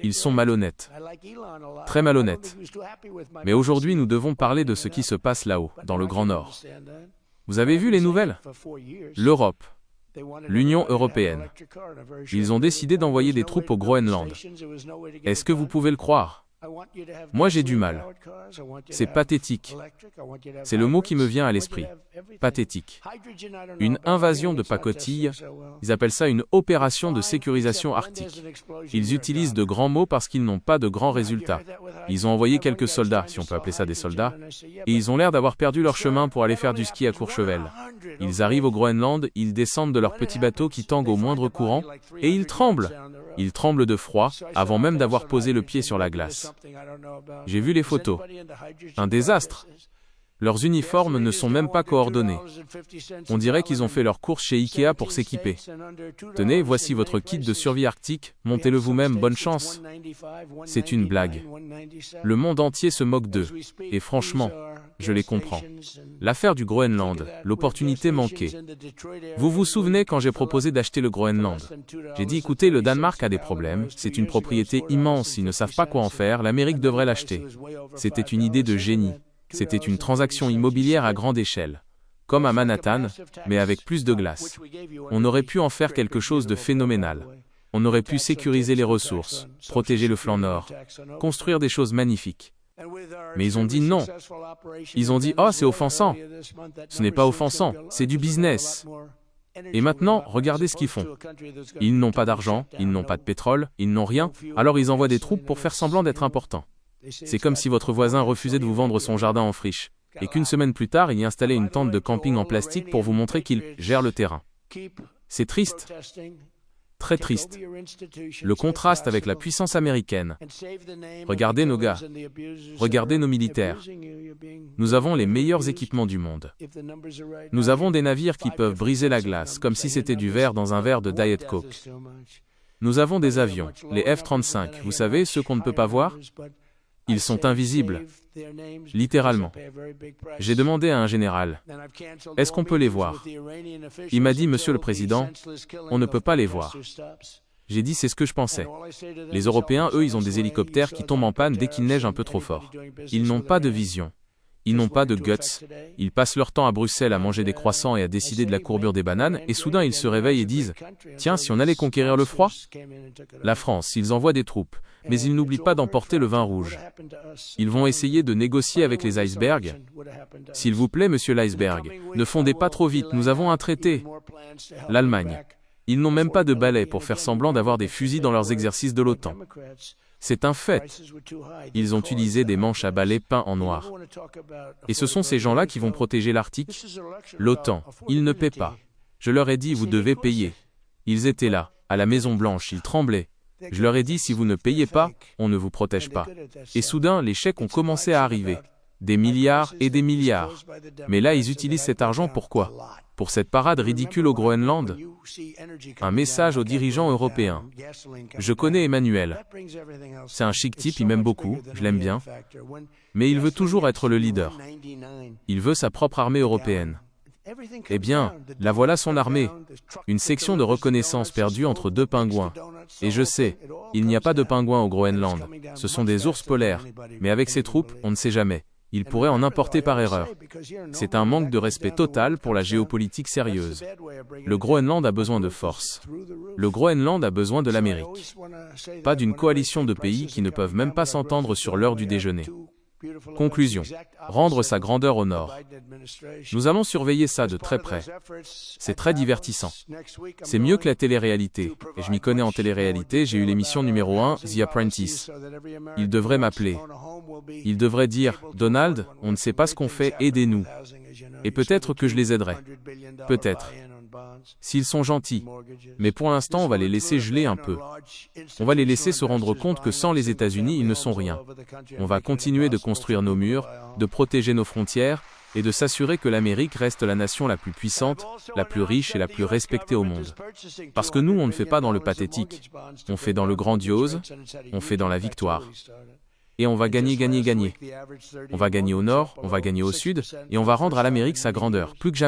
Ils sont malhonnêtes. Très malhonnêtes. Mais aujourd'hui, nous devons parler de ce qui se passe là-haut, dans le Grand Nord. Vous avez vu les nouvelles? L'Europe, l'Union européenne. Ils ont décidé d'envoyer des troupes au Groenland. Est-ce que vous pouvez le croire? Moi, j'ai du mal. C'est pathétique. C'est le mot qui me vient à l'esprit. Pathétique. Une invasion de pacotille, ils appellent ça une opération de sécurisation arctique. Ils utilisent de grands mots parce qu'ils n'ont pas de grands résultats. Ils ont envoyé quelques soldats, si on peut appeler ça des soldats, et ils ont l'air d'avoir perdu leur chemin pour aller faire du ski à Courchevel. Ils arrivent au Groenland, ils descendent de leur petit bateau qui tangue au moindre courant, et ils tremblent. Ils tremblent de froid, avant même d'avoir posé le pied sur la glace. J'ai vu les photos. Un désastre. Leurs uniformes ne sont même pas coordonnés. On dirait qu'ils ont fait leur course chez Ikea pour s'équiper. Tenez, voici votre kit de survie arctique, montez-le vous-même, bonne chance. C'est une blague. Le monde entier se moque d'eux. Et franchement, je les comprends. L'affaire du Groenland, l'opportunité manquée. Vous vous souvenez quand j'ai proposé d'acheter le Groenland? J'ai dit, écoutez, le Danemark a des problèmes, c'est une propriété immense, ils ne savent pas quoi en faire, l'Amérique devrait l'acheter. C'était une idée de génie. C'était une transaction immobilière à grande échelle. Comme à Manhattan, mais avec plus de glace. On aurait pu en faire quelque chose de phénoménal. On aurait pu sécuriser les ressources, protéger le flanc nord, construire des choses magnifiques. Mais ils ont dit non. Ils ont dit « Oh, c'est offensant ». Ce n'est pas offensant, c'est du business. Et maintenant, regardez ce qu'ils font. Ils n'ont pas d'argent, ils n'ont pas de pétrole, ils n'ont rien, alors ils envoient des troupes pour faire semblant d'être importants. C'est comme si votre voisin refusait de vous vendre son jardin en friche, et qu'une semaine plus tard, il y installait une tente de camping en plastique pour vous montrer qu'il gère le terrain. C'est triste. Très triste. Le contraste avec la puissance américaine. Regardez nos gars. Regardez nos militaires. Nous avons les meilleurs équipements du monde. Nous avons des navires qui peuvent briser la glace, comme si c'était du verre dans un verre de Diet Coke. Nous avons des avions, les F-35, vous savez, ceux qu'on ne peut pas voir? Ils sont invisibles. Littéralement. J'ai demandé à un général, est-ce qu'on peut les voir? Il m'a dit, Monsieur le Président, on ne peut pas les voir. J'ai dit, c'est ce que je pensais. Les Européens, eux, ils ont des hélicoptères qui tombent en panne dès qu'il neige un peu trop fort. Ils n'ont pas de vision. Ils n'ont pas de guts. Ils passent leur temps à Bruxelles à manger des croissants et à décider de la courbure des bananes, et soudain ils se réveillent et disent « Tiens, si on allait conquérir le froid ?» La France, ils envoient des troupes, mais ils n'oublient pas d'emporter le vin rouge. Ils vont essayer de négocier avec les icebergs. S'il vous plaît, monsieur l'iceberg, ne fondez pas trop vite, nous avons un traité. L'Allemagne. Ils n'ont même pas de balais pour faire semblant d'avoir des fusils dans leurs exercices de l'OTAN. C'est un fait. Ils ont utilisé des manches à balai peints en noir. Et ce sont ces gens-là qui vont protéger l'Arctique? L'OTAN, ils ne paient pas. Je leur ai dit, vous devez payer. Ils étaient là, à la Maison-Blanche, ils tremblaient. Je leur ai dit, si vous ne payez pas, on ne vous protège pas. Et soudain, les chèques ont commencé à arriver. Des milliards et des milliards. Mais là, ils utilisent cet argent pour quoi? Pour cette parade ridicule au Groenland? Un message aux dirigeants européens. Je connais Emmanuel. C'est un chic type, il m'aime beaucoup, je l'aime bien. Mais il veut toujours être le leader. Il veut sa propre armée européenne. Eh bien, la voilà son armée. Une section de reconnaissance perdue entre deux pingouins. Et je sais, il n'y a pas de pingouins au Groenland. Ce sont des ours polaires. Mais avec ces troupes, on ne sait jamais. Il pourrait en importer par erreur. C'est un manque de respect total pour la géopolitique sérieuse. Le Groenland a besoin de force. Le Groenland a besoin de l'Amérique. Pas d'une coalition de pays qui ne peuvent même pas s'entendre sur l'heure du déjeuner. Conclusion. Rendre sa grandeur au Nord. Nous allons surveiller ça de très près. C'est très divertissant. C'est mieux que la télé-réalité. Et je m'y connais en télé-réalité, j'ai eu l'émission numéro 1, The Apprentice. Il devrait m'appeler. Il devrait dire, Donald, on ne sait pas ce qu'on fait, aidez-nous. Et peut-être que je les aiderai. Peut-être. S'ils sont gentils. Mais pour l'instant, on va les laisser geler un peu. On va les laisser se rendre compte que sans les États-Unis, ils ne sont rien. On va continuer de construire nos murs, de protéger nos frontières, et de s'assurer que l'Amérique reste la nation la plus puissante, la plus riche et la plus respectée au monde. Parce que nous, on ne fait pas dans le pathétique. On fait dans le grandiose, on fait dans la victoire. Et on va gagner, gagner, gagner. On va gagner au nord, on va gagner au sud, et on va rendre à l'Amérique sa grandeur, plus que jamais.